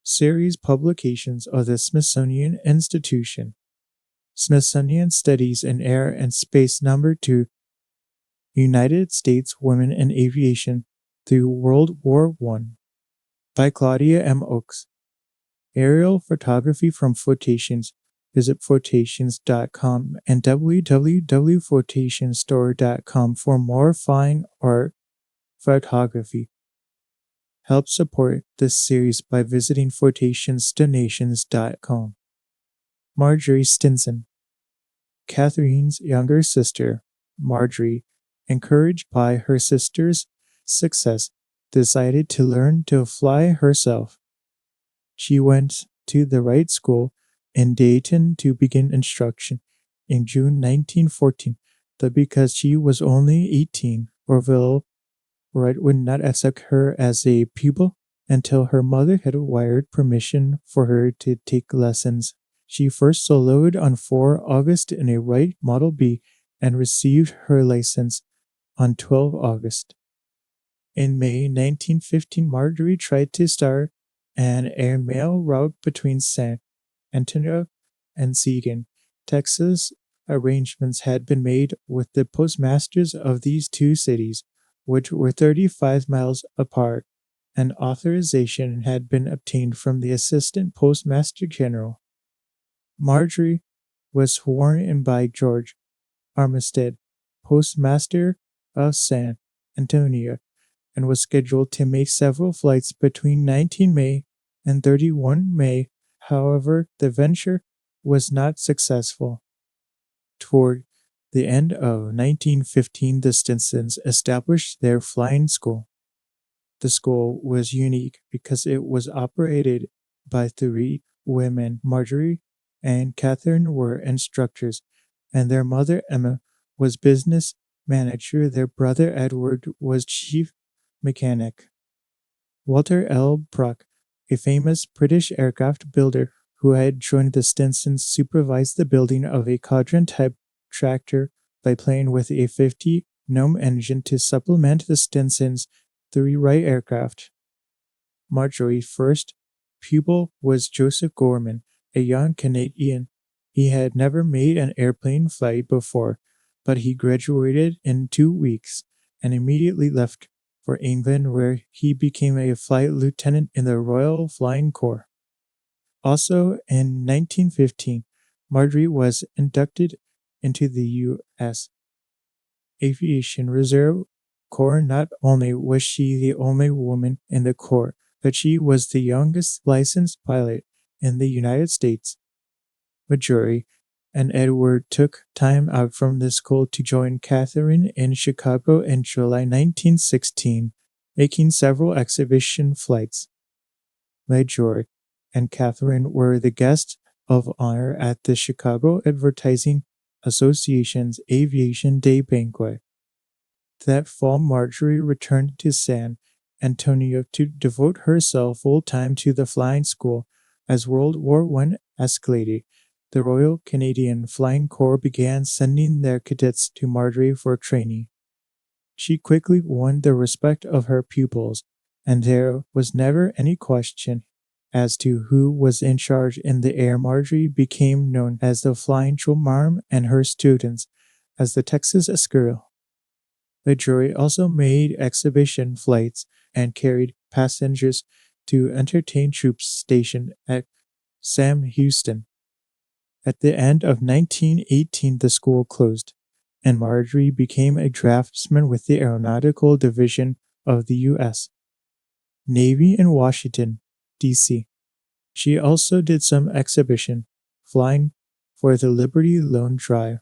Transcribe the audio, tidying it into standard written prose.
series publications of the Smithsonian Institution. Smithsonian Studies in Air and Space Number 2, United States Women in Aviation Through World War I, by Claudia M Oakes. Aerial photography from Photations. Visit Photations.com and www.photationstore.com for more fine art photography. Help support this series by visiting Photationsdonations.com. Marjorie Stinson. Catherine's younger sister, Marjorie, encouraged by her sister's success, decided to learn to fly herself. She went to the Wright School in Dayton to begin instruction in June 1914, but because she was only 18, Orville Wright would not accept her as a pupil until her mother had wired permission for her to take lessons. She first soloed on 4 August in a Wright Model B and received her license on 12 August. In May 1915, Marjorie tried to start an airmail route between San Antonio and Seguin, Texas. Arrangements had been made with the postmasters of these two cities, which were 35 miles apart, and authorization had been obtained from the Assistant Postmaster General. Marjorie was sworn in by George Armistead, Postmaster of San Antonio, and was scheduled to make several flights between 19 May and 31 May. However, the venture was not successful. Toward the end of 1915, the Stinsons established their flying school. The school was unique because it was operated by 3 women. Marjorie and Catherine were instructors, and their mother Emma was business manager. Their brother Edward was chief mechanic. Walter L. Brock, a famous British aircraft builder who had joined the Stinsons, supervised the building of a quadrant-type tractor by playing with a 50 gnome engine to supplement the Stinsons' 3 Wright aircraft. Marjorie's first pupil was Joseph Gorman, a young Canadian. He had never made an airplane flight before, but he graduated in 2 weeks and immediately left for England, where he became a flight lieutenant in the Royal Flying Corps. Also in 1915, Marjorie was inducted into the U.S. Aviation Reserve Corps. Not only was she the only woman in the Corps, but she was the youngest licensed pilot in the United States. Marjorie and Edward took time out from the school to join Catherine in Chicago in July 1916, making several exhibition flights. Marjorie and Catherine were the guests of honor at the Chicago Advertising Association's Aviation Day banquet. That fall, Marjorie returned to San Antonio to devote herself full-time to the flying school. As World War I escalated, the Royal Canadian Flying Corps began sending their cadets to Marjorie for training. She quickly won the respect of her pupils, and there was never any question as to who was in charge in the air. Marjorie became known as the Flying Marm and her students as the Texas Squirrel. Marjorie also made exhibition flights and carried passengers to entertain troops stationed at Sam Houston. At the end of 1918, the school closed, and Marjorie became a draftsman with the Aeronautical Division of the U.S. Navy in Washington, D.C. She also did some exhibition flying for the Liberty Loan Drive.